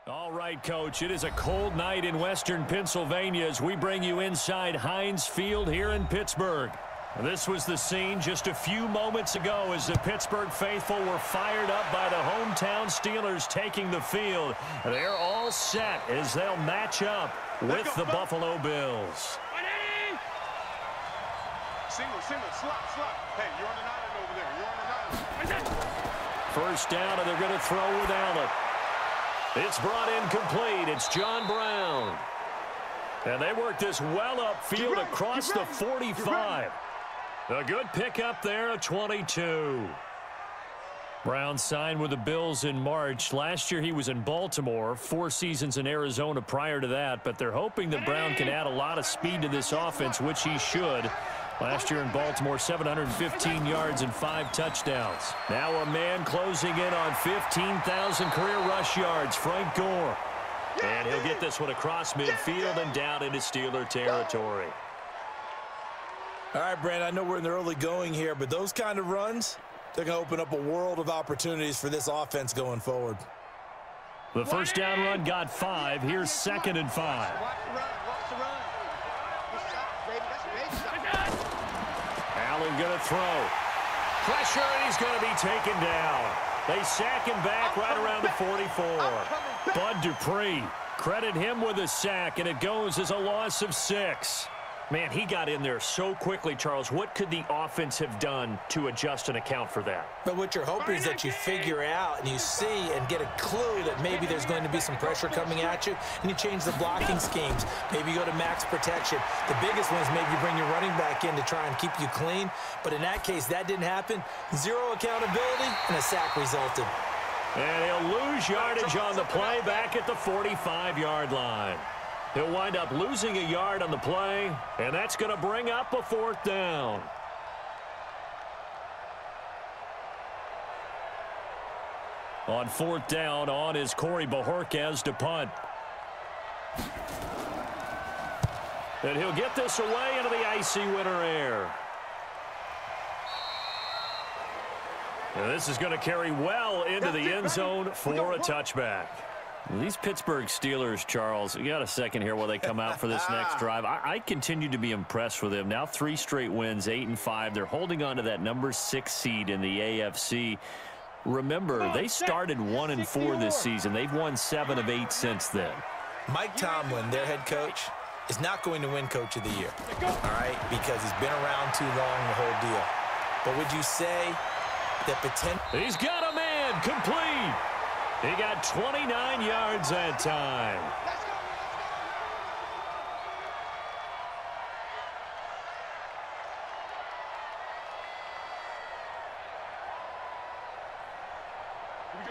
All right, Coach, it is a cold night in western Pennsylvania as we bring you inside Heinz Field here in Pittsburgh. This was the scene just a few moments ago as the Pittsburgh faithful were fired up by the hometown Steelers taking the field. They're all set as they'll match up with the Buffalo Bills. Single, slot. Hey, you're on an island over there. You're on an island. First down, and they're going to throw with Allen. It's brought in complete. It's John Brown. And they work this well upfield across the 45. A good pickup there at 22. Brown signed with the Bills in March. Last year he was in Baltimore, 4 seasons in Arizona prior to that, but they're hoping that Brown can add a lot of speed to this offense, which he should. Last year in Baltimore, 715 yards and 5 touchdowns. Now a man closing in on 15,000 career rush yards, Frank Gore. And he'll get this one across midfield and down into Steeler territory. All right, Brandon, I know we're in the early going here, but those kind of runs, they're going to open up a world of opportunities for this offense going forward. The first down run got 5. Here's 2nd and 5. Allen going to throw. Pressure, and he's going to be taken down. They sack him back right around the 44. Bud Dupree, credit him with a sack, and it goes as a loss of 6. Man, he got in there so quickly, Charles. What could the offense have done to adjust and account for that? But what you're hoping is that you figure out and you see and get a clue that maybe there's going to be some pressure coming at you, and you change the blocking schemes. Maybe you go to max protection. The biggest one is maybe you bring your running back in to try and keep you clean. But in that case, that didn't happen. 0 accountability, and a sack resulted. And he'll lose yardage on the play back at the 45-yard line. He'll wind up losing a yard on the play, and that's going to bring up a 4th down. On 4th down, on is Corey Bojorquez to punt. And he'll get this away into the icy winter air. And this is going to carry well into the end zone for a touchback. These Pittsburgh Steelers, Charles, you got a second here while they come out for this next drive. I continue to be impressed with them. Now 3 straight wins, 8-5. They're holding on to that number 6 seed in the AFC. Remember, they started 1-4 this season. They've won 7 of 8 since then. Mike Tomlin, their head coach, is not going to win Coach of the Year, all right, because he's been around too long, the whole deal. But would you say that potential? He's got a man complete. He got 29 yards that time.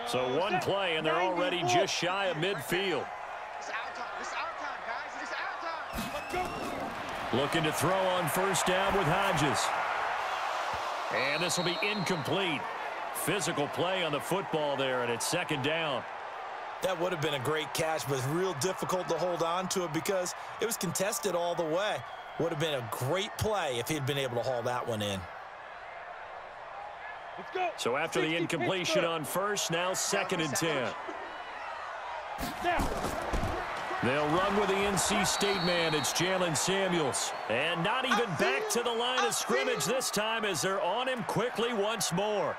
So 1 play, and they're already just shy of midfield. Looking to throw on 1st down with Hodges. And this will be incomplete. Physical play on the football there, and it's 2nd down. That would have been a great catch, but it's real difficult to hold on to it because it was contested all the way. Would have been a great play if he'd been able to haul that one in. Let's go. So after the incompletion on 1st, now 2nd and 10. They'll run with the NC State man. It's Jalen Samuels. And not even back to the line of scrimmage this time as they're on him quickly once more.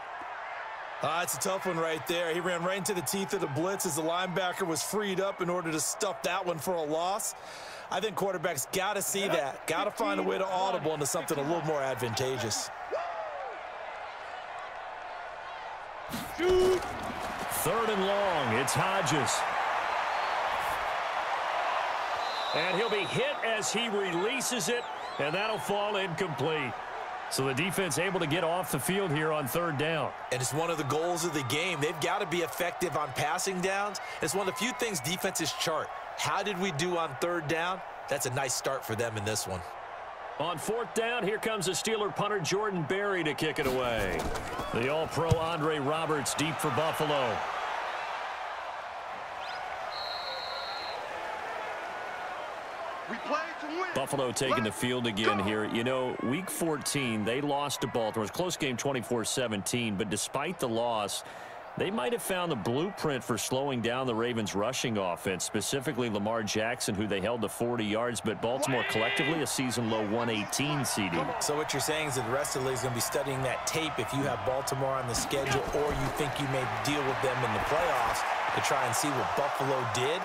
It's a tough one right there. He ran right into the teeth of the blitz as the linebacker was freed up in order to stuff that one for a loss. I think quarterbacks got to see that. Got to find a way to audible into something a little more advantageous. 3rd and long. It's Hodges. And he'll be hit as he releases it, and that'll fall incomplete. So the defense able to get off the field here on 3rd down. And it's one of the goals of the game. They've got to be effective on passing downs. It's one of the few things defenses chart. How did we do on 3rd down? That's a nice start for them in this one. On 4th down, here comes the Steeler punter Jordan Berry to kick it away. The All-Pro Andre Roberts deep for Buffalo. Buffalo taking the field again here. You know, Week 14, they lost to Baltimore. It was a close game, 24-17. But despite the loss, They might have found the blueprint for slowing down the Ravens' rushing offense, specifically Lamar Jackson, who they held to 40 yards, but Baltimore collectively a season-low 118 CD. So what you're saying is that the rest of the league is going to be studying that tape if you have Baltimore on the schedule or you think you may deal with them in the playoffs to try and see what Buffalo did.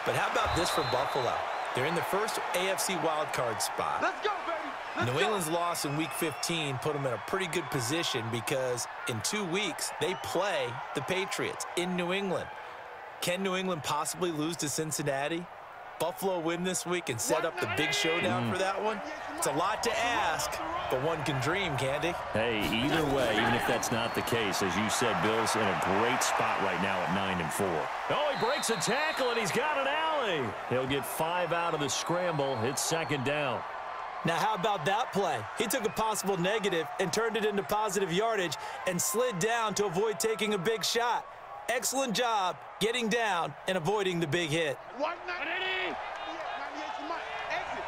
But how about this for Buffalo? They're in the first AFC wildcard spot. Let's go, baby. New England's loss in Week 15 put them in a pretty good position because in 2 weeks, they play the Patriots in New England. Can New England possibly lose to Cincinnati? Buffalo win this week and set up the big showdown for that one? It's a lot to ask, but one can dream, can't he? Hey, either way, even if that's not the case, as you said, Bill's in a great spot right now at 9-4. Oh, he breaks a tackle, and he's got an alley. He'll get 5 out of the scramble. It's second down. Now, how about that play? He took a possible negative and turned it into positive yardage and slid down to avoid taking a big shot. Excellent job getting down and avoiding the big hit. 190. 98 to Mike. Exit.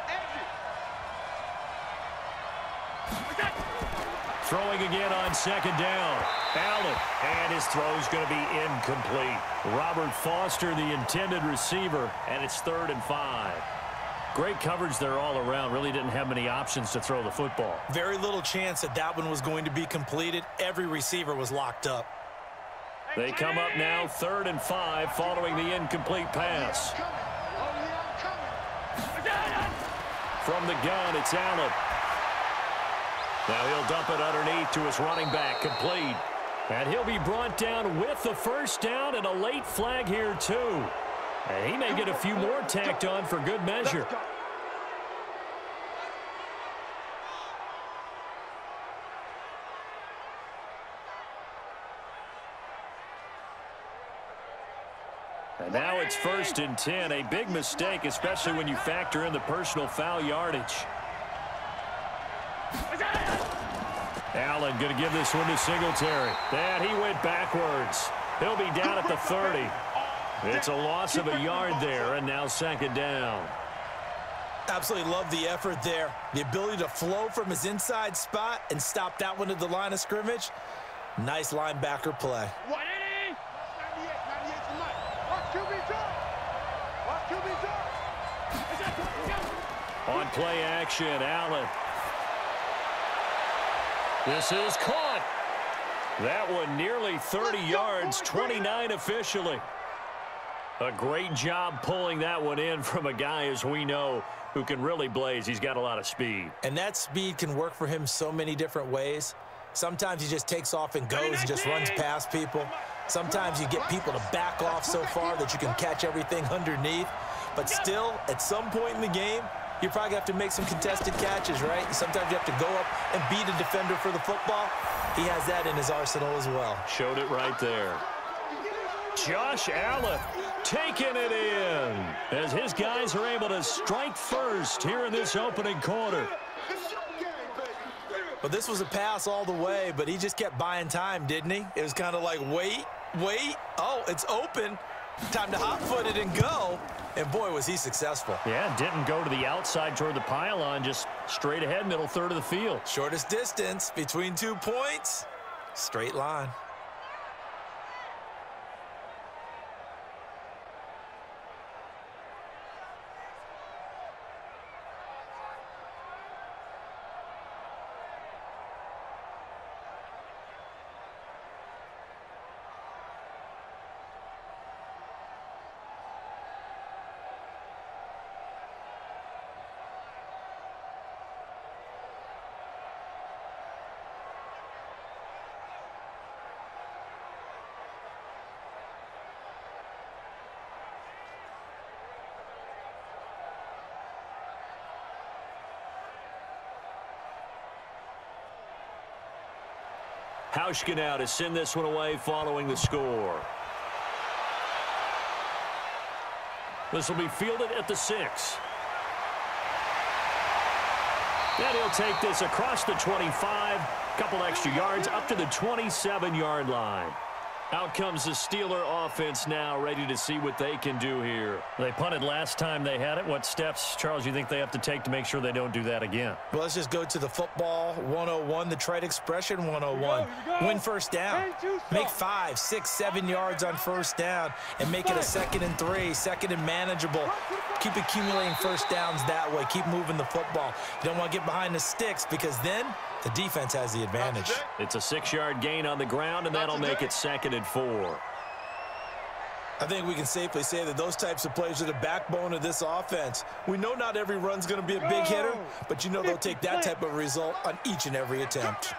Throwing again on second down. Allen, and his throw's going to be incomplete. Robert Foster, the intended receiver, and it's 3rd and 5. Great coverage there all around. Really didn't have many options to throw the football. Very little chance that that one was going to be completed. Every receiver was locked up. They come up now 3rd and 5 following the incomplete pass. From the gun, it's Allen. Now he'll dump it underneath to his running back, complete. And he'll be brought down with the first down and a late flag here too. And he may get a few more tacked on for good measure. And now it's 1st and 10. A big mistake, especially when you factor in the personal foul yardage. Allen going to give this one to Singletary. And he went backwards. He'll be down at the 30. It's a loss of a yard there, and now second down. Absolutely love the effort there. The ability to flow from his inside spot and stop that one at the line of scrimmage. Nice linebacker play. 180. 98 to Mike. Watch QB drop. On play action, Allen. This is caught. That one nearly 30 yards, 29 officially. A great job pulling that one in from a guy, as we know, who can really blaze. He's got a lot of speed. And that speed can work for him so many different ways. Sometimes he just takes off and goes and just runs past people. Sometimes you get people to back off so far that you can catch everything underneath. But still, at some point in the game, you probably have to make some contested catches, right? Sometimes you have to go up and beat a defender for the football. He has that in his arsenal as well. Showed it right there. Josh Allen taking it in as his guys are able to strike first here in this opening quarter. Well, this was a pass all the way, but he just kept buying time, didn't he? It was kind of like, wait. Oh, it's open. Time to hot-foot it and go. And, boy, was he successful. Yeah, didn't go to the outside toward the pylon, just straight ahead, middle third of the field. Shortest distance between 2 points. Straight line. Hauschka now to send this one away following the score. This will be fielded at the 6. And he'll take this across the 25, couple extra yards up to the 27-yard line. Out comes the Steeler offense now, ready to see what they can do here. They punted last time they had it. What steps, Charles, you think they have to take to make sure they don't do that again? Well, let's just go to the football 101, the trite expression 101. Win first down. Make 5, 6, 7 yards on first down and make it a 2nd and 3, 2nd and manageable. Keep accumulating first downs that way. Keep moving the football. You don't want to get behind the sticks because then the defense has the advantage. It's a 6-yard gain on the ground, and that'll make it 2nd and 4. I think we can safely say that those types of plays are the backbone of this offense. We know not every run's going to be a big hitter, but you know they'll take that type of result on each and every attempt.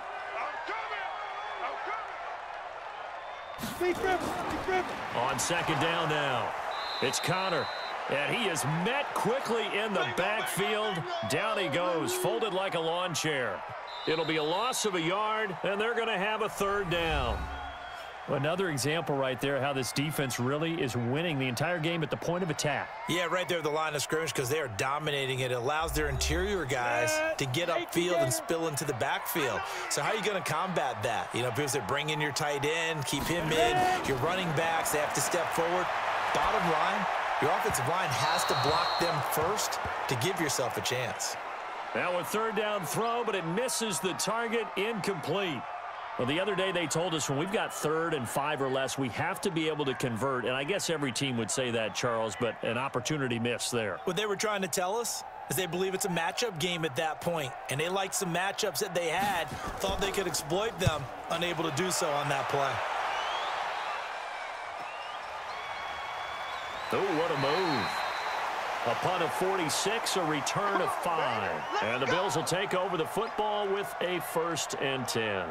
On 2nd down now, it's Connor. And he is met quickly in the backfield. Down he goes, folded like a lawn chair. It'll be a loss of a yard, and they're going to have a 3rd down. Another example right there how this defense really is winning the entire game at the point of attack. Yeah, right there at the line of scrimmage because they are dominating it. It allows their interior guys to get upfield and spill into the backfield. So how are you going to combat that? You know, because they bring in your tight end, keep him in. Your running backs, they have to step forward. Bottom line, your offensive line has to block them first to give yourself a chance. Now a 3rd down throw, but it misses the target, incomplete. Well, the other day they told us when we've got 3rd and 5 or less, we have to be able to convert. And I guess every team would say that, Charles, but an opportunity missed there. What they were trying to tell us is they believe it's a matchup game at that point. And they liked some matchups that they had, thought they could exploit them, unable to do so on that play. Oh, what a move. A punt of 46, a return of 5. And the Bills will take over the football with a 1st and 10.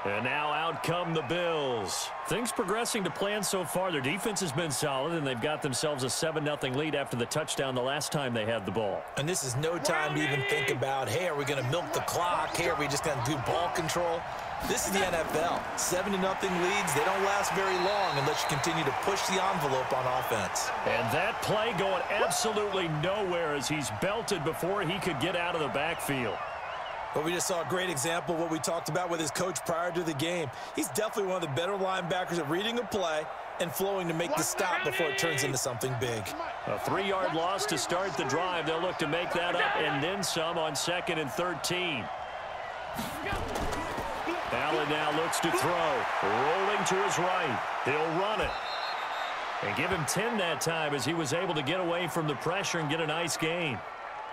And now out come the Bills. Things progressing to plan so far. Their defense has been solid, and they've got themselves a 7-0 lead after the touchdown the last time they had the ball. And this is no time to even think about, hey, are we going to milk the clock? Hey, are we just going to do ball control? This is the NFL. 7-0 leads, they don't last very long unless you continue to push the envelope on offense. And that play going absolutely nowhere as he's belted before he could get out of the backfield. But we just saw a great example of what we talked about with his coach prior to the game. He's definitely one of the better linebackers at reading a play and flowing to make the stop before it turns into something big. A 3-yard loss to start the drive. They'll look to make that up and then some on 2nd and 13. Allen now looks to throw. Rolling to his right. He'll run it. And give him 10 that time as he was able to get away from the pressure and get a nice gain.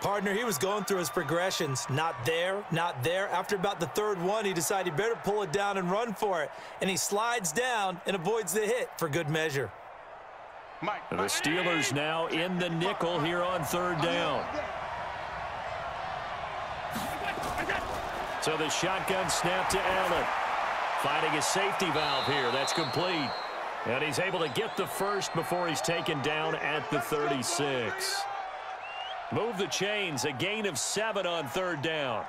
Partner, he was going through his progressions. Not there, not there. After about the 3rd one, he decided he better pull it down and run for it. And he slides down and avoids the hit for good measure. The Steelers now in the nickel here on 3rd down. So the shotgun snap to Allen. Finding a safety valve here. That's complete. And he's able to get the 1st before he's taken down at the 36. Move the chains, a gain of 7 on 3rd down.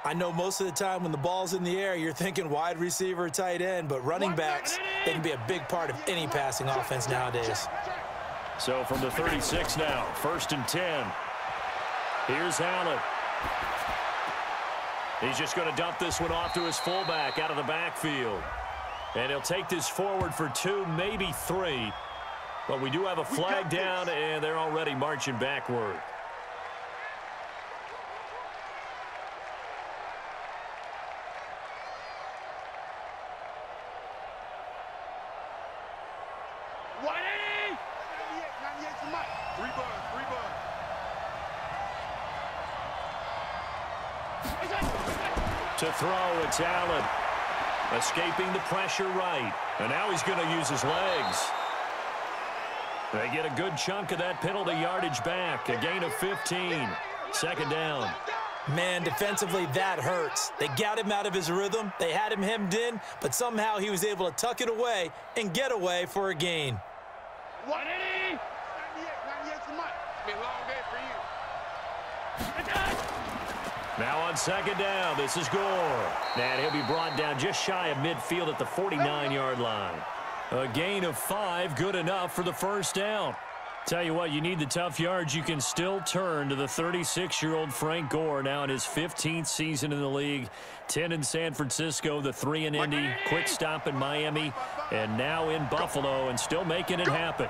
I know most of the time when the ball's in the air, you're thinking wide receiver, tight end, but running backs, they can be a big part of any passing offense nowadays. So from the 36 now, 1st and 10. Here's Allen. He's just going to dump this one off to his fullback out of the backfield. And he'll take this forward for 2, maybe 3. But we do have a flag down, and they're already marching backward. To throw, it's Allen. Escaping the pressure right. And now he's going to use his legs. They get a good chunk of that penalty yardage back. A gain of 15. 2nd down. Man, defensively, that hurts. They got him out of his rhythm. They had him hemmed in, but somehow he was able to tuck it away and get away for a gain. Now on 2nd down, this is Gore. And he'll be brought down just shy of midfield at the 49-yard line. A gain of 5, good enough for the 1st down. Tell you what, you need the tough yards. You can still turn to the 36-year-old Frank Gore, now in his 15th season in the league. 10 in San Francisco, the 3 in Indy, quick stop in Miami, and now in Buffalo, and still making it happen.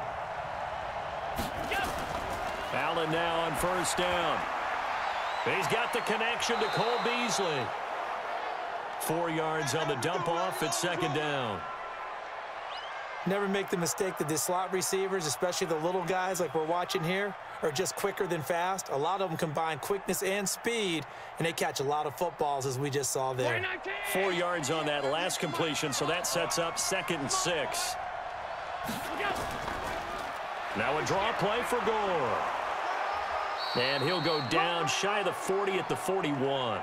Allen now on first down. He's got the connection to Cole Beasley. 4 yards on the dump off at second down. Never make the mistake that the slot receivers, especially the little guys like we're watching here, are just quicker than fast. A lot of them combine quickness and speed, and they catch a lot of footballs, as we just saw there. 4 yards on that last completion, so that sets up 2nd and 6. Now a draw play for Gore. And he'll go down shy of the 40 at the 41.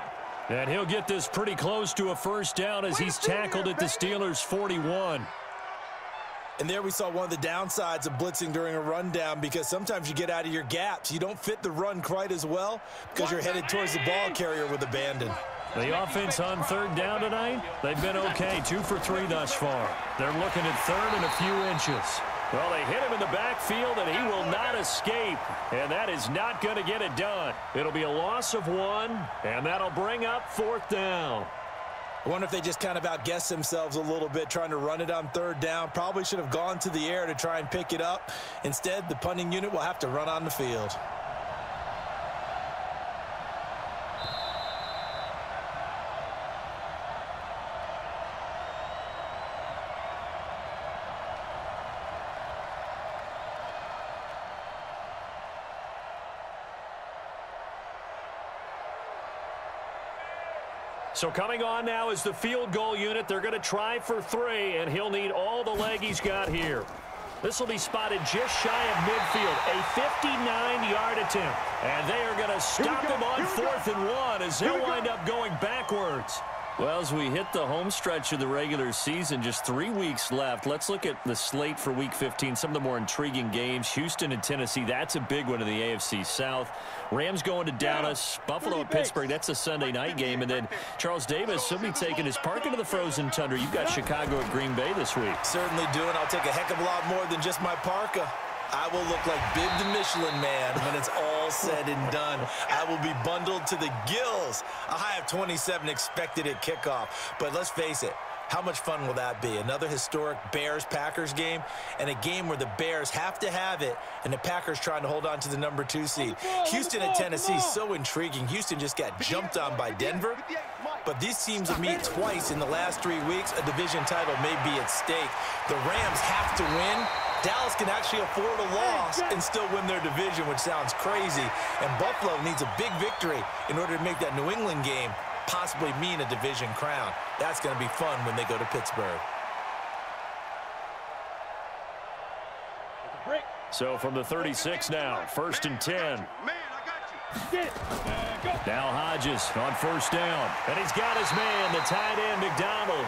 And he'll get this pretty close to a first down as he's tackled at the Steelers' 41. And there we saw one of the downsides of blitzing during a rundown, because sometimes you get out of your gaps. You don't fit the run quite as well because you're headed towards the ball carrier with abandon. The offense on third down tonight, they've been okay, 2 for 3 thus far. They're looking at third and a few inches. Well, they hit him in the backfield, and he will not escape. And that is not going to get it done. It'll be a loss of 1, and that'll bring up 4th down. I wonder if they just kind of outguessed themselves a little bit trying to run it on third down. Probably should have gone to the air to try and pick it up. Instead, the punting unit will have to run on the field. So coming on now is the field goal unit. They're going to try for 3, and he'll need all the leg he's got here. This will be spotted just shy of midfield, a 59-yard attempt. And they are going to stop him on 4th and 1 as he'll wind up going backwards. Well, as we hit the home stretch of the regular season, just 3 weeks left. Let's look at the slate for Week 15, some of the more intriguing games. Houston and Tennessee, that's a big one in the AFC South. Rams going to Dallas. Buffalo at Pittsburgh, that's a Sunday night game. And then Charles Davis, he'll be taking his park into the frozen tundra. You've got Chicago at Green Bay this week. Certainly do, and I'll take a heck of a lot more than just my parka. I will look like Bib the Michelin Man when it's all said and done. I will be bundled to the gills. A high of 27 expected at kickoff. But let's face it, how much fun will that be? Another historic Bears-Packers game, and a game where the Bears have to have it, and the Packers trying to hold on to the number 2 seed. Houston and Tennessee, so intriguing. Houston just got jumped on by Denver. But these teams will meet twice in the last 3 weeks. A division title may be at stake. The Rams have to win. Dallas can actually afford a loss and still win their division, which sounds crazy. And Buffalo needs a big victory in order to make that New England game possibly mean a division crown. That's going to be fun when they go to Pittsburgh. So from the 36 now, 1st and 10. Now Hodges on first down. And he's got his man, the tight end, McDonald.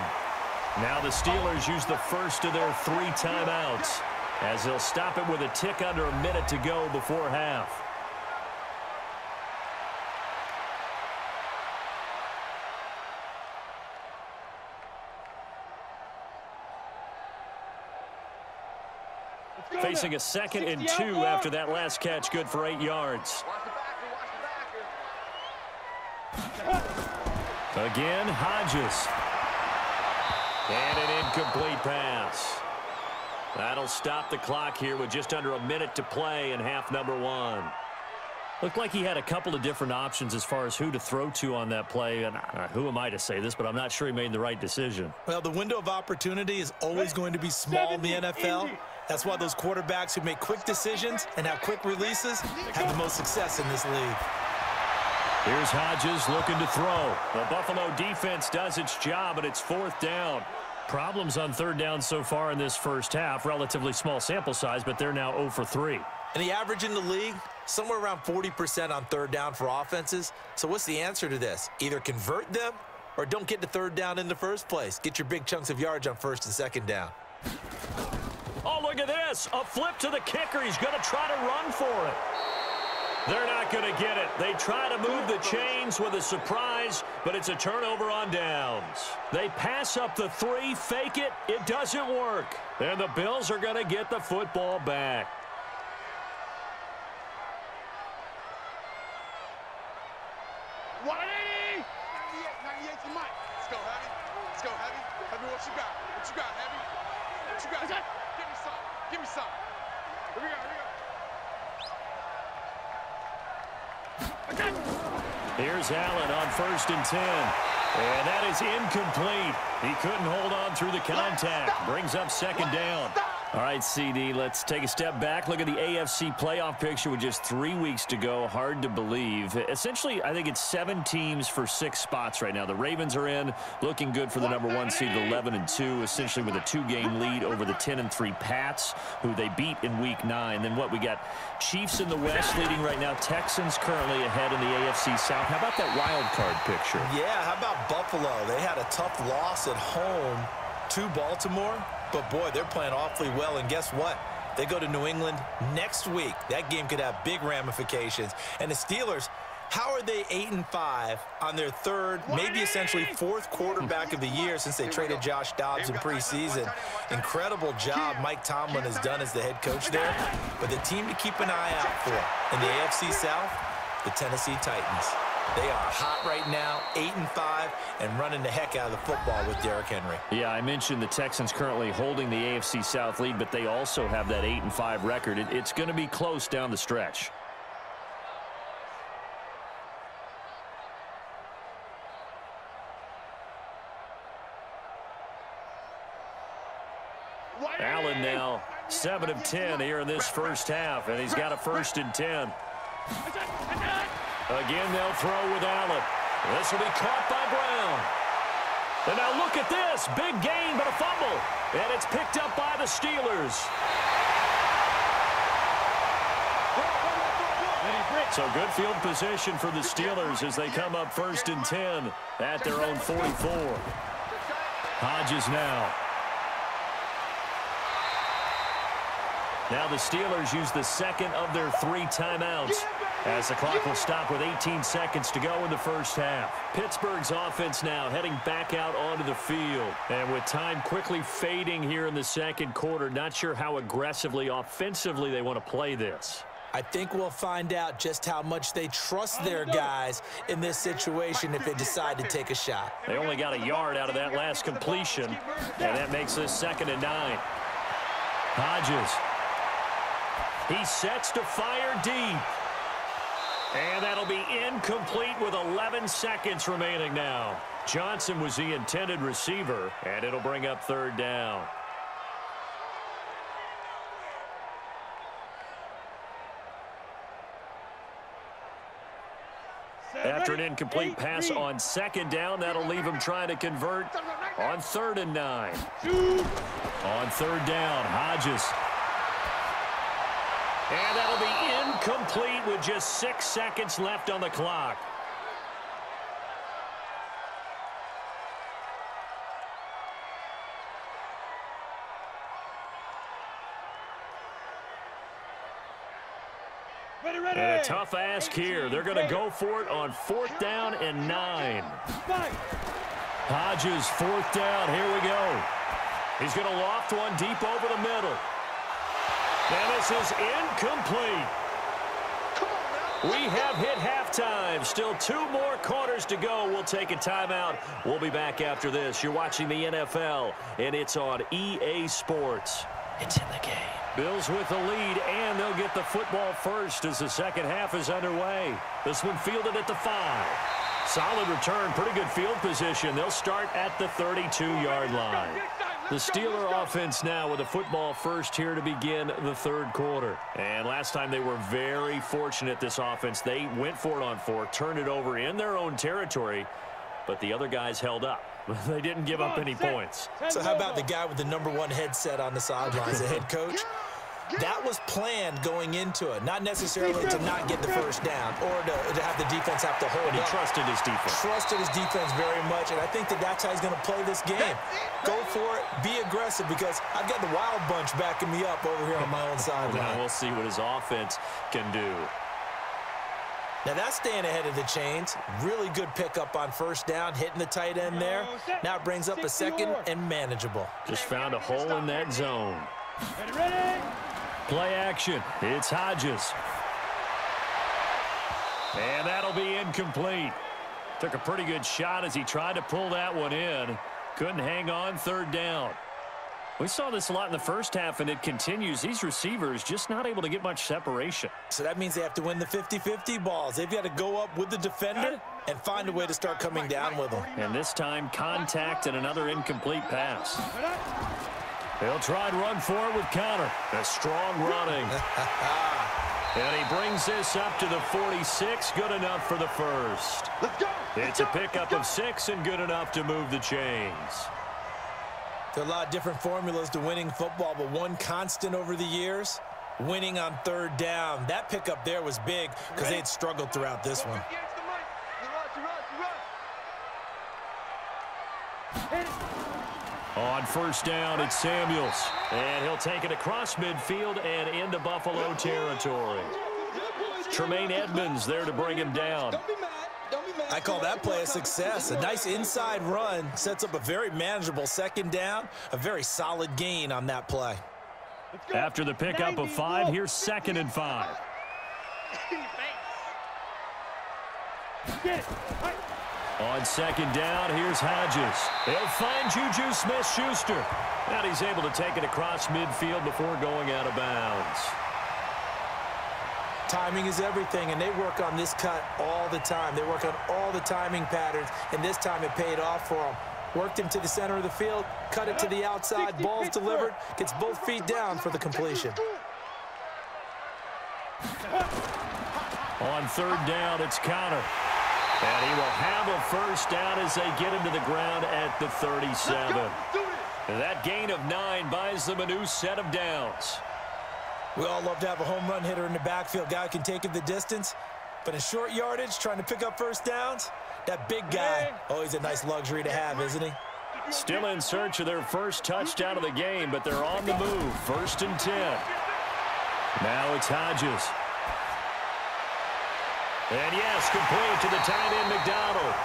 Now the Steelers use the first of their 3 timeouts, as they'll stop it with a tick under a minute to go before half. Facing a 2nd and 2 after that last catch, good for 8 yards. Again, Hodges. And an incomplete pass. That'll stop the clock here with just under a minute to play in half number 1. Looked like he had a couple of different options as far as who to throw to on that play. And who am I to say this, but I'm not sure he made the right decision. Well, the window of opportunity is always going to be small in the NFL. That's why those quarterbacks who make quick decisions and have quick releases have the most success in this league. Here's Hodges looking to throw. The Buffalo defense does its job, and it's 4th down. Problems on third down so far in this first half. Relatively small sample size, but they're now 0 for 3. And the average in the league, somewhere around 40% on third down for offenses. So what's the answer to this? Either convert them or don't get to third down in the first place. Get your big chunks of yards on 1st and 2nd down. Oh, look at this. A flip to the kicker. He's going to try to run for it. They're not going to get it. They try to move the chains with a surprise, but it's a turnover on downs. They pass up the 3, fake it. It doesn't work. And the Bills are going to get the football back. you got? Give me some. Give me some. Here we go. Here we go. Here's Allen on 1st and 10. And that is incomplete. He couldn't hold on through the contact. Brings up 2nd down. All right, CD, let's take a step back. Look at the AFC playoff picture with just 3 weeks to go. Hard to believe. Essentially, I think it's 7 teams for 6 spots right now. The Ravens are in, looking good for the #1 seed, 11-2, essentially with a 2-game lead over the 10-3 Pats, who they beat in Week 9. Then what, we got Chiefs in the West leading right now. Texans currently ahead in the AFC South. How about that wild card picture? Yeah, how about Buffalo? They had a tough loss at home to Baltimore. But, boy, they're playing awfully well. And guess what? They go to New England next week. That game could have big ramifications. And the Steelers, how are they 8-5 on their 3rd, maybe essentially 4th quarterback of the year since they traded Josh Dobbs in preseason? Incredible job Mike Tomlin has done as the head coach there. But the team to keep an eye out for in the AFC South, the Tennessee Titans. They are hot right now, 8-5, and running the heck out of the football with Derrick Henry. Yeah, I mentioned the Texans currently holding the AFC South lead, but they also have that 8-5 record. It's going to be close down the stretch. Allen now 7 of 10 here in this first half, and he's got a 1st and 10. Again, they'll throw with Allen. This will be caught by Brown. And now look at this. Big gain, but a fumble. And it's picked up by the Steelers. So good field position for the Steelers as they come up 1st and 10 at their own 44. Hodges now. Now the Steelers use the 2nd of their 3 timeouts as the clock will stop with 18 seconds to go in the first half. Pittsburgh's offense now heading back out onto the field. And with time quickly fading here in the 2nd quarter, not sure how aggressively, offensively they want to play this. I think we'll find out just how much they trust their guys in this situation if they decide to take a shot. They only got a yard out of that last completion, and that makes this 2nd and 9. Hodges. He sets to fire deep. And that'll be incomplete with 11 seconds remaining now. Johnson was the intended receiver, and it'll bring up 3rd down. After an incomplete pass on 2nd down, that'll leave him trying to convert on 3rd and 9. On 3rd down, Hodges. And that'll be incomplete with just 6 seconds left on the clock. And a tough ask here. They're going to go for it on 4th down and 9. Hodges, 4th down. Here we go. He's going to loft one deep over the middle. And this is incomplete. We have hit halftime. Still 2 more quarters to go. We'll take a timeout. We'll be back after this. You're watching the NFL, and it's on EA Sports. It's in the game. Bills with the lead, and they'll get the football first as the 2nd half is underway. This one fielded at the 5. Solid return, pretty good field position. They'll start at the 32-yard line. The Steeler offense now with a football first here to begin the 3rd quarter. And last time they were very fortunate, this offense. They went for it on 4, turned it over in their own territory, but the other guys held up. They didn't give up any points. So how about the guy with the #1 headset on the sidelines, the head coach? That was planned going into it, not necessarily to not get the first down or to have the defense have to hold up. He trusted his defense. Trusted his defense very much, and I think that's how he's going to play this game. Go for it, be aggressive, because I've got the wild bunch backing me up over here on my own sideline. We'll see what his offense can do. Now that's staying ahead of the chains. Really good pickup on 1st down, hitting the tight end there. Now it brings up a 2nd and manageable. Just found a hole in that zone. Play action. It's Hodges. And that'll be incomplete. Took a pretty good shot as he tried to pull that one in. Couldn't hang on 3rd down. We saw this a lot in the first half, and it continues. These receivers just not able to get much separation. So that means they have to win the 50-50 balls. They've got to go up with the defender and find a way to start coming down with them. And this time, contact and another incomplete pass. He'll try and run for it with Connor. A strong running. And he brings this up to the 46. Good enough for the first. Let's go. It's a pickup of 6 and good enough to move the chains. There are a lot of different formulas to winning football, but one constant over the years, winning on third down. That pickup there was big because they had struggled throughout this one. On first down, it's Samuels. And he'll take it across midfield and into Buffalo territory. Tremaine Edmonds there to bring him down. I call that play a success. A nice inside run sets up a very manageable second down, a very solid gain on that play. After the pickup of 5, here's 2nd and 5. On second down, here's Hodges. He'll find Juju Smith-Schuster. And he's able to take it across midfield before going out of bounds. Timing is everything, and they work on this cut all the time. They work on all the timing patterns, and this time it paid off for them. Worked him to the center of the field, cut it to the outside, ball's delivered, gets both feet down for the completion. On third down, it's Connor. And he will have a first down as they get him to the ground at the 37. And that gain of 9 buys them a new set of downs. We all love to have a home run hitter in the backfield. Guy can take it the distance. But in short yardage, trying to pick up first downs, that big guy, always a nice luxury to have, isn't he? Still in search of their first touchdown of the game, but they're on the move. 1st and 10. Now it's Hodges. And yes, complete to the tight end, McDonald.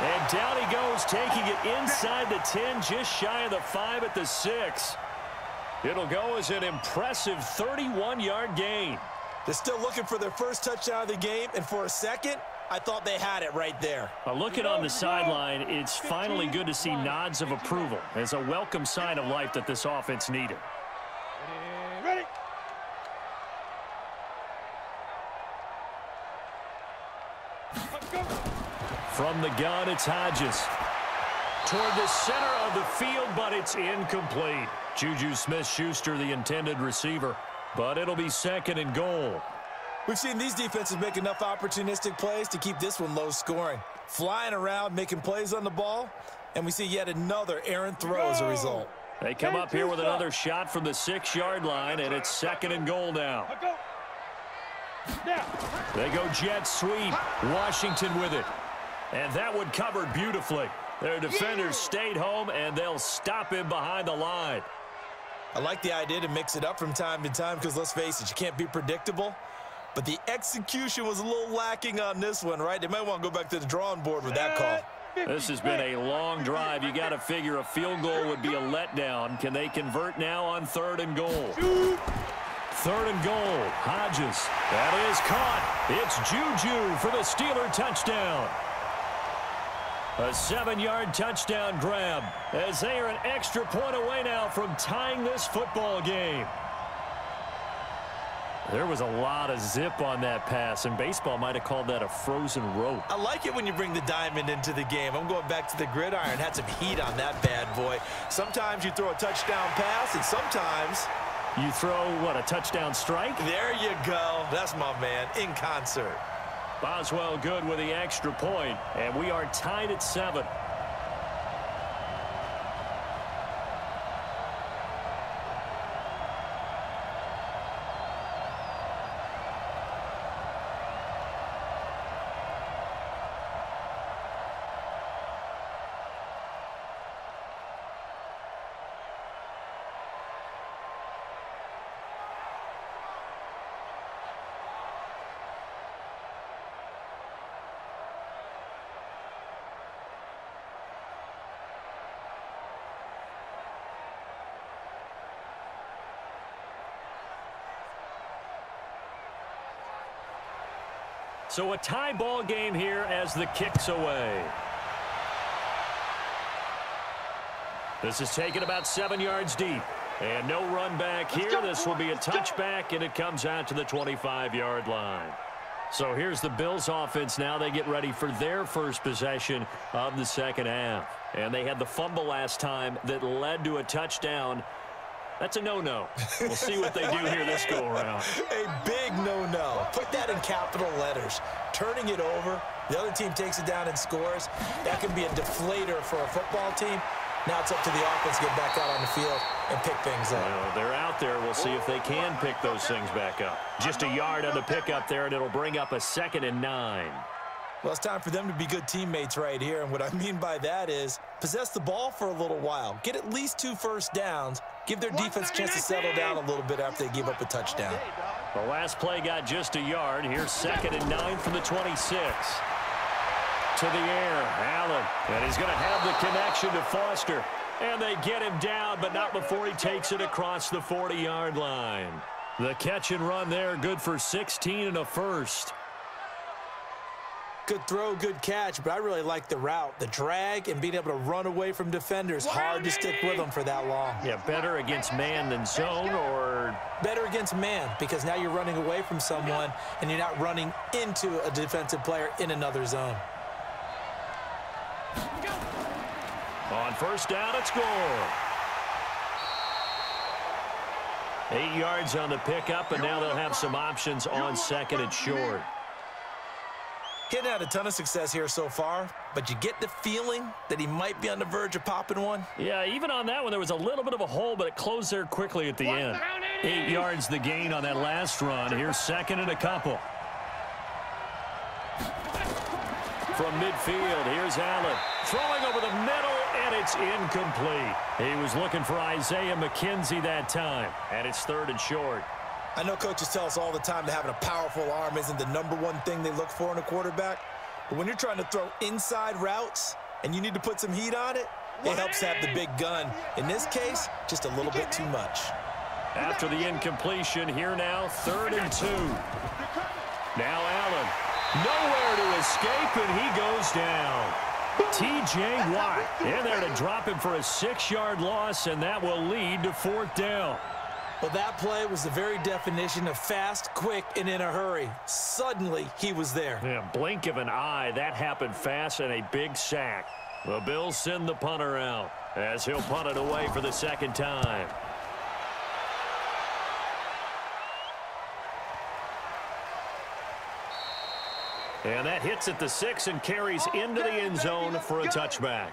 And down he goes, taking it inside the 10, just shy of the 5 at the 6. It'll go as an impressive 31-yard gain. They're still looking for their first touchdown of the game, and for a second, I thought they had it right there. Looking on the sideline, it's finally good to see nods of approval. It's a welcome sign of life that this offense needed. Ready. From the gun, it's Hodges. Toward the center of the field, but it's incomplete. Juju Smith-Schuster, the intended receiver. But it'll be 2nd and goal. We've seen these defenses make enough opportunistic plays to keep this one low scoring. Flying around, making plays on the ball, and we see yet another errant throw as a result. They come up here with another shot from the 6-yard line, and it's 2nd and goal now. They go jet sweep. Washington with it. And that one covered beautifully. Their defenders stayed home, and they'll stop him behind the line. I like the idea to mix it up from time to time because, let's face it, you can't be predictable. But the execution was a little lacking on this one, right? They might want to go back to the drawing board with that call. This has been a long drive. You got to figure a field goal would be a letdown. Can they convert now on 3rd and goal? 3rd and goal. Hodges. That is caught. It's Juju for the Steeler touchdown. A 7-yard touchdown grab as they are an extra point away now from tying this football game. There was a lot of zip on that pass, and baseball might have called that a frozen rope. I like it when you bring the diamond into the game. I'm going back to the gridiron. Had some heat on that bad boy. Sometimes you throw a touchdown pass, and sometimes you throw, what, a touchdown strike? There you go. That's my man, in concert. Boswell good with the extra point, and we are tied at 7. So a tie ball game here as the kick's away. This is taken about 7 yards deep. And no run back here. This will be a touchback, and it comes out to the 25-yard line. So here's the Bills offense now. They get ready for their first possession of the second half. And they had the fumble last time that led to a touchdown. That's a no-no. We'll see what they do here this go-around. A big no-no. Put that in capital letters. Turning it over, the other team takes it down and scores. That can be a deflator for a football team. Now it's up to the offense to get back out on the field and pick things up. Well, they're out there. We'll see if they can pick those things back up. Just a yard on the pickup there, and it'll bring up a 2nd and 9. Well, it's time for them to be good teammates right here, and what I mean by that is possess the ball for a little while. Get at least 2 first downs. Give their defense a chance to settle down a little bit after they give up a touchdown. The last play got just a yard. Here's 2nd and 9 from the 26. To the air, Allen, and he's going to have the connection to Foster. And they get him down, but not before he takes it across the 40-yard line. The catch and run there, good for 16 and a first. Good throw, good catch, but I really like the route. The drag and being able to run away from defenders. Hard to stick with them for that long. Yeah, better against man than zone, or? Better against man, because now you're running away from someone and you're not running into a defensive player in another zone. On first down, it's gone. 8 yards on the pickup, and now they'll have some options on 2nd and short. He hadn't had a ton of success here so far, but you get the feeling that he might be on the verge of popping one. Yeah, even on that one, there was a little bit of a hole, but it closed there quickly at the end. 8 yards the gain on that last run. Here's 2nd and a couple. From midfield, here's Allen. Throwing over the middle, and it's incomplete. He was looking for Isaiah McKenzie that time, and it's 3rd and short. I know coaches tell us all the time that having a powerful arm isn't the #1 thing they look for in a quarterback. But when you're trying to throw inside routes and you need to put some heat on it, it helps to have the big gun. In this case, just a little bit too much. After the incompletion, here now, 3rd and 2. Now Allen. Nowhere to escape, and he goes down. T.J. Watt in there to drop him for a 6-yard loss, and that will lead to 4th down. Well, that play was the very definition of fast, quick, and in a hurry. Suddenly, he was there. Yeah, blink of an eye. That happened fast, and a big sack. The Bills send the punter out as he'll punt it away for the 2nd time. And that hits at the 6 and carries into the end zone for a touchback.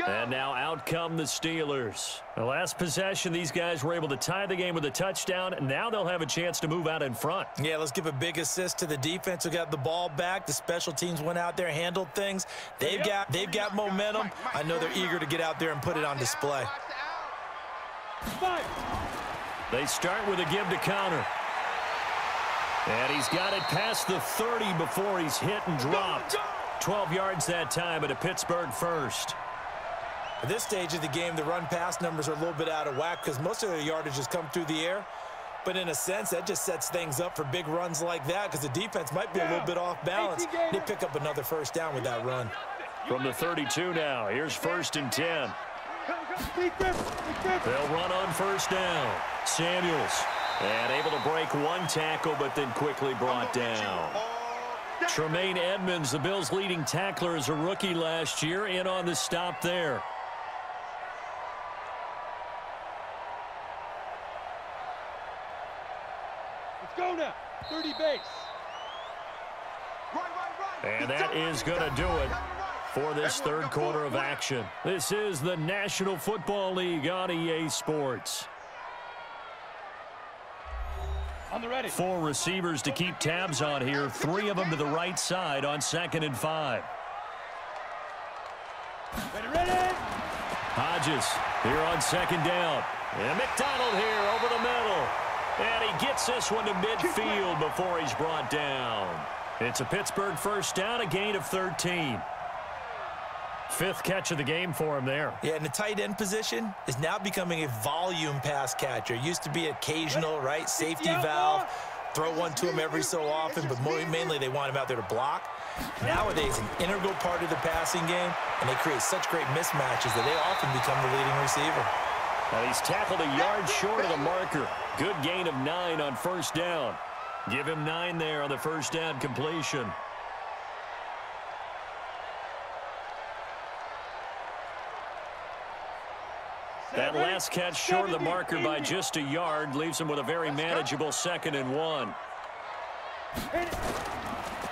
And now out come the Steelers. The last possession, these guys were able to tie the game with a touchdown, and now they'll have a chance to move out in front. Yeah, let's give a big assist to the defense who got the ball back. The special teams went out there, handled things. They've got momentum. I know they're eager to get out there and put it on display. They start with a give to counter. And he's got it past the 30 before he's hit and dropped. 12 yards that time, and a Pittsburgh first. At this stage of the game, the run-pass numbers are a little bit out of whack because most of their yardage has come through the air. But in a sense, that just sets things up for big runs like that because the defense might be a little bit off balance. They pick up another first down with that run. From the 32 now, here's 1st and 10. They'll run on first down. Samuels. And able to break one tackle, but then quickly brought down. Tremaine Edmonds, the Bills' leading tackler as a rookie last year, in on the stop there. Let's go now. 30 base. And that is going to do it for this 3rd quarter of action. This is the National Football League on EA Sports. On the ready. 4 receivers to keep tabs on here. 3 of them to the right side on 2nd and 5. Ready. Hodges here on 2nd down. And McDonald here over the middle. And he gets this one to midfield before he's brought down. It's a Pittsburgh first down, a gain of 13. 5th catch of the game for him there. Yeah, and the tight end position is now becoming a volume pass catcher. Used to be occasional, right? Safety valve. Throw one to him every so often, but mainly they want him out there to block. Nowadays, an integral part of the passing game, and they create such great mismatches that they often become the leading receiver. And he's tackled a yard short of the marker. Good gain of 9 on first down. Give him 9 there on the first down completion. That last catch short of the marker by just a yard leaves him with a very manageable 2nd and 1.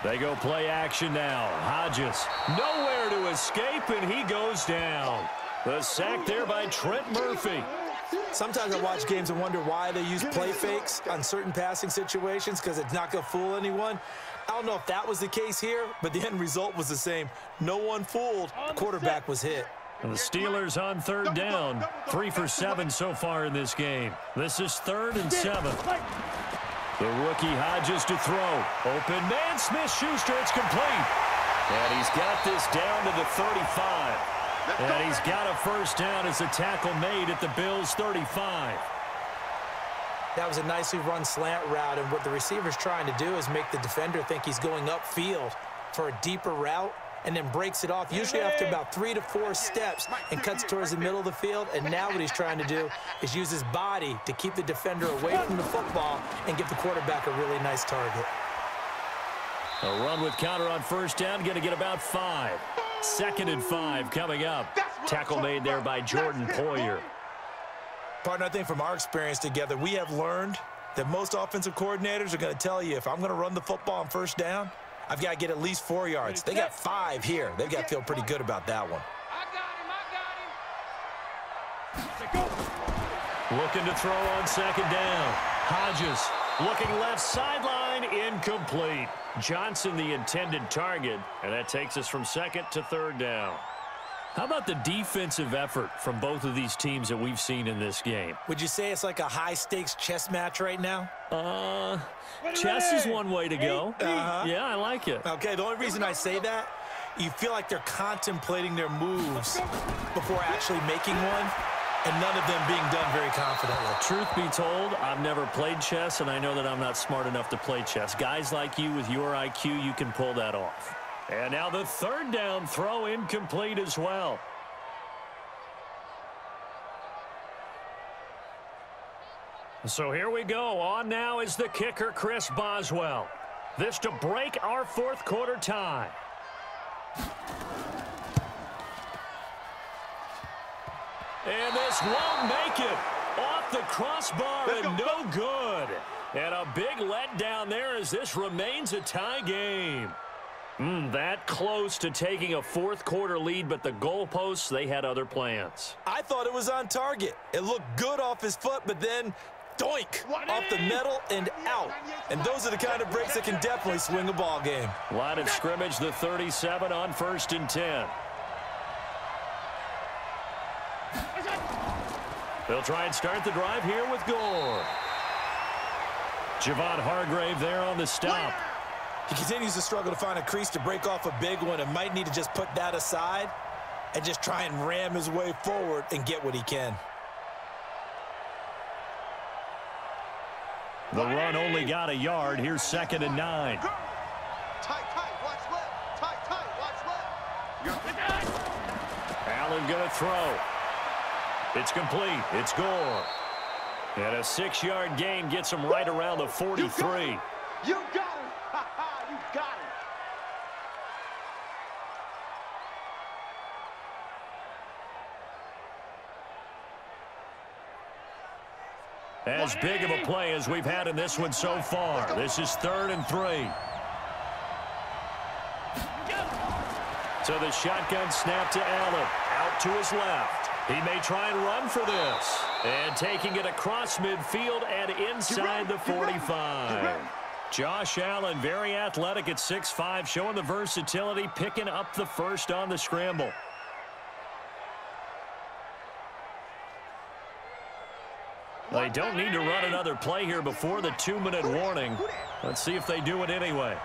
They go play action now. Hodges nowhere to escape, and he goes down. The sack there by Trent Murphy. Sometimes I watch games and wonder why they use play fakes on certain passing situations, because it's not going to fool anyone. I don't know if that was the case here, but the end result was the same. No one fooled. The quarterback was hit. And the Steelers on 3rd down. 3 for 7 so far in this game. This is 3rd and 7. The rookie Hodges to throw. Open man, Smith-Schuster, it's complete. And he's got this down to the 35. And he's got a first down as a tackle made at the Bills' 35. That was a nicely run slant route, and what the receiver's trying to do is make the defender think he's going upfield for a deeper route, and then breaks it off, usually after about 3 to 4 steps, and cuts towards the middle of the field. And now what he's trying to do is use his body to keep the defender away from the football and give the quarterback a really nice target. A run with counter on first down, going to get about 5. 2nd and 5 coming up. Tackle made there by Jordan Poyer. Partner, I think from our experience together, we have learned that most offensive coordinators are going to tell you, if I'm going to run the football on first down, I've got to get at least 4 yards. They got 5 here. They've got to feel pretty good about that one. Looking to throw on 2nd down. Hodges looking left sideline, incomplete. Johnson the intended target, and that takes us from 2nd to 3rd down. How about the defensive effort from both of these teams that we've seen in this game? Would you say it's like a high-stakes chess match right now? Chess is one way to go. Yeah, I like it. Okay, the only reason I say that, you feel like they're contemplating their moves before actually making one, and none of them being done very confidently. Truth be told, I've never played chess, and I know that I'm not smart enough to play chess. Guys like you with your IQ, you can pull that off. And now the 3rd down throw incomplete as well. So here we go. On now is the kicker, Chris Boswell. This to break our 4th quarter tie. And this won't make it. Off the crossbar and no good. And a big letdown there as this remains a tie game. That close to taking a 4th quarter lead, but the goalposts, they had other plans. I thought it was on target. It looked good off his foot, but then doink, off the metal and out. And those are the kind of breaks that can definitely swing a ball game. Line of scrimmage, the 37 on 1st and 10. They'll try and start the drive here with Gore. Javon Hargrave there on the stop. He continues to struggle to find a crease to break off a big one, and might need to just put that aside and just try and ram his way forward and get what he can. The run only got a yard. Here's 2nd and 9. Tight, watch left. Tight, watch left. Allen going to throw. It's complete. It's Gore. And a 6-yard gain gets him right around the 43. You got it. You got it. As big of a play as we've had in this one so far. This is 3rd and 3. So the shotgun snap to Allen. Out to his left. He may try and run for this. And taking it across midfield and inside the 45. Josh Allen, very athletic at 6'5", showing the versatility, picking up the first on the scramble. They don't need to run another play here before the 2-minute warning. Let's see if they do it anyway.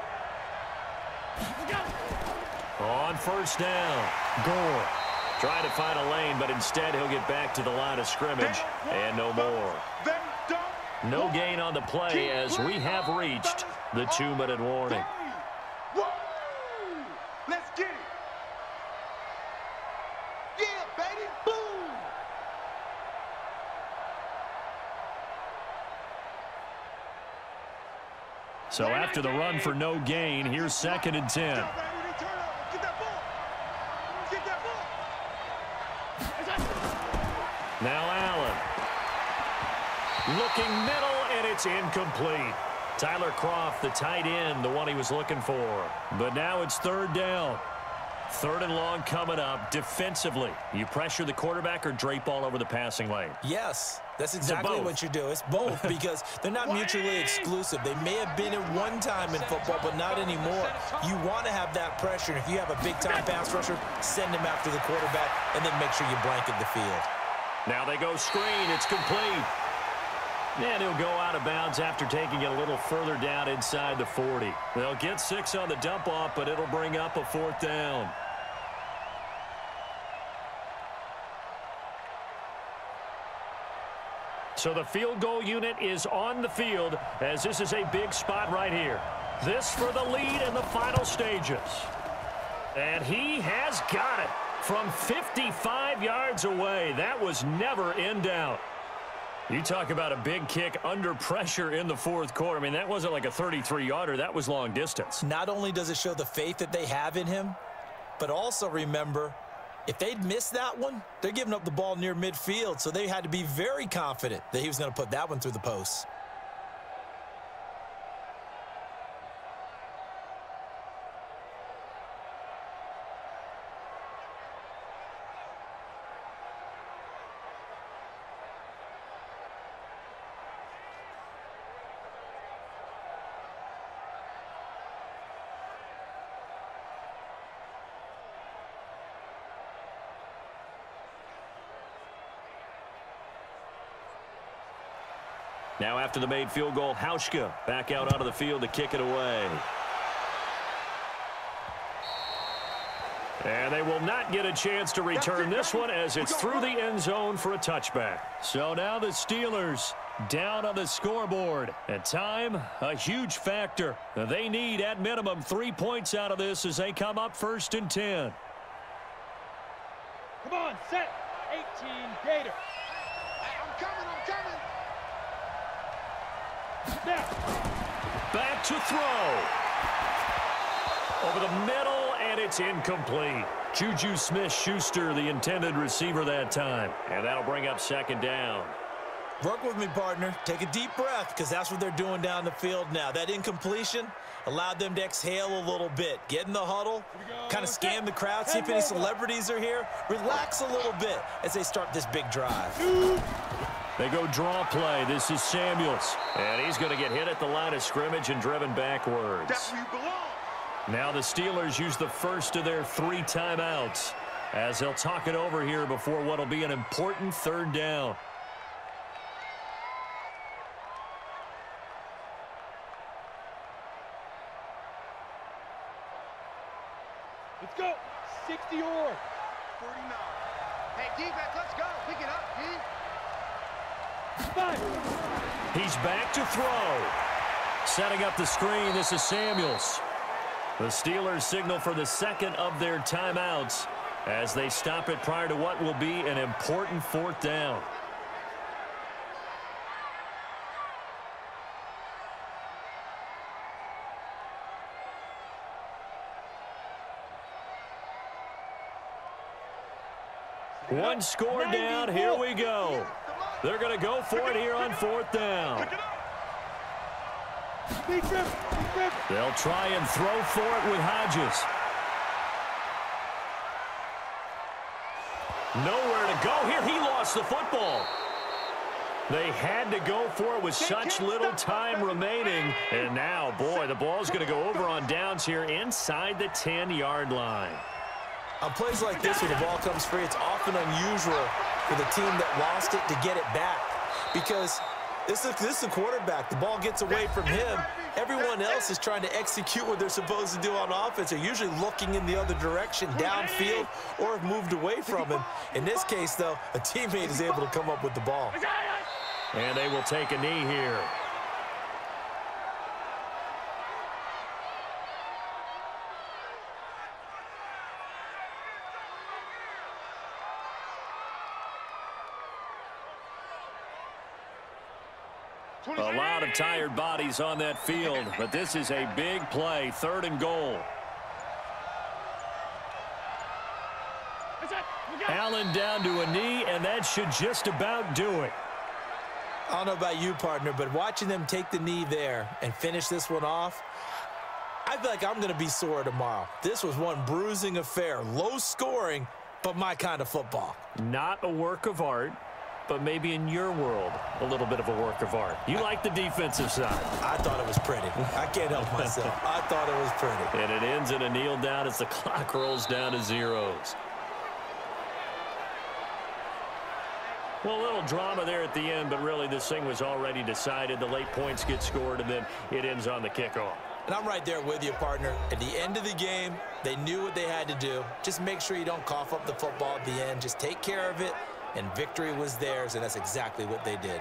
On first down, Gore. Trying to find a lane, but instead he'll get back to the line of scrimmage, and no more. No gain on the play as we have reached the 2-minute warning. Let's get it. Yeah, baby. Boom. So after the run for no gain, here's 2nd and 10. Now Allen. Looking middle, and it's incomplete. Tyler Kroft, the tight end, the one he was looking for. But now it's 3rd down. 3rd and long coming up. Defensively, you pressure the quarterback or drape all over the passing lane? Yes, that's exactly what you do. It's both because they're not mutually exclusive. They may have been at one time in football, but not anymore. You want to have that pressure. And if you have a big-time pass rusher, send him after the quarterback and then make sure you blanket the field. Now they go screen. It's complete. And he'll go out of bounds after taking it a little further down inside the 40. They'll get 6 on the dump-off, but it'll bring up a 4th down. So the field goal unit is on the field as this is a big spot right here. This for the lead in the final stages. And he has got it from 55 yards away. That was never in doubt. You talk about a big kick under pressure in the 4th quarter. I mean, that wasn't like a 33-yarder. That was long distance. Not only does it show the faith that they have in him, but also remember, if they'd missed that one, they're giving up the ball near midfield, so they had to be very confident that he was going to put that one through the post. Now after the made field goal, Hauschka back out onto the field to kick it away. And they will not get a chance to return this one as it's through the end zone for a touchback. So now the Steelers down on the scoreboard. At time, a huge factor. They need at minimum 3 points out of this as they come up 1st and 10. Come on, set. 18, Gator. I'm coming. Now. Back to throw. Over the middle, and it's incomplete. Juju Smith-Schuster, the intended receiver that time. And that'll bring up 2nd down. Work with me, partner. Take a deep breath because that's what they're doing down the field now. That incompletion allowed them to exhale a little bit. Get in the huddle, kind of scan the crowd, see if any celebrities are here. Relax a little bit as they start this big drive. They go draw play. This is Samuels. And he's going to get hit at the line of scrimmage and driven backwards. That's where you belong. Now the Steelers use the first of their 3 timeouts as they'll talk it over here before what will be an important 3rd down. Let's go. 60 or 49. Hey, defense, let's go. Pick it up, D. 5. He's back to throw. Setting up the screen, this is Samuels. The Steelers signal for the 2nd of their timeouts as they stop it prior to what will be an important 4th down. One score down, here we go. They're going to go for it here on 4th down. They'll try and throw for it with Hodges. Nowhere to go here. He lost the football. They had to go for it with such little time remaining. And now, boy, the ball's going to go over on downs here inside the 10-yard line. On plays like this where the ball comes free, it's often unusual for the team that lost it to get it back because this is a quarterback. The ball gets away from him. Everyone else is trying to execute what they're supposed to do on offense. They're usually looking in the other direction, downfield, or have moved away from him. In this case, though, a teammate is able to come up with the ball. And they will take a knee here. A lot of tired bodies on that field, but this is a big play, 3rd and goal. Allen down to a knee, and that should just about do it. I don't know about you, partner, but watching them take the knee there and finish this one off, I feel like I'm going to be sore tomorrow. This was one bruising affair, low scoring, but my kind of football. Not a work of art, but maybe in your world, a little bit of a work of art. You like the defensive side. I thought it was pretty. I can't help myself. I thought it was pretty. And it ends in a kneel down as the clock rolls down to zeros. Well, a little drama there at the end, but really this thing was already decided. The late points get scored, and then it ends on the kickoff. And I'm right there with you, partner. At the end of the game, they knew what they had to do. Just make sure you don't cough up the football at the end. Just take care of it, and victory was theirs, and that's exactly what they did.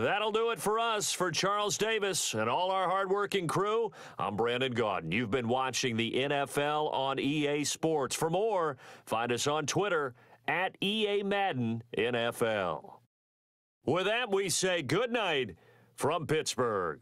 That'll do it for us. For Charles Davis and all our hardworking crew, I'm Brandon Gaudin. You've been watching the NFL on EA Sports. For more, find us on Twitter at EA Madden NFL. With that, we say good night from Pittsburgh.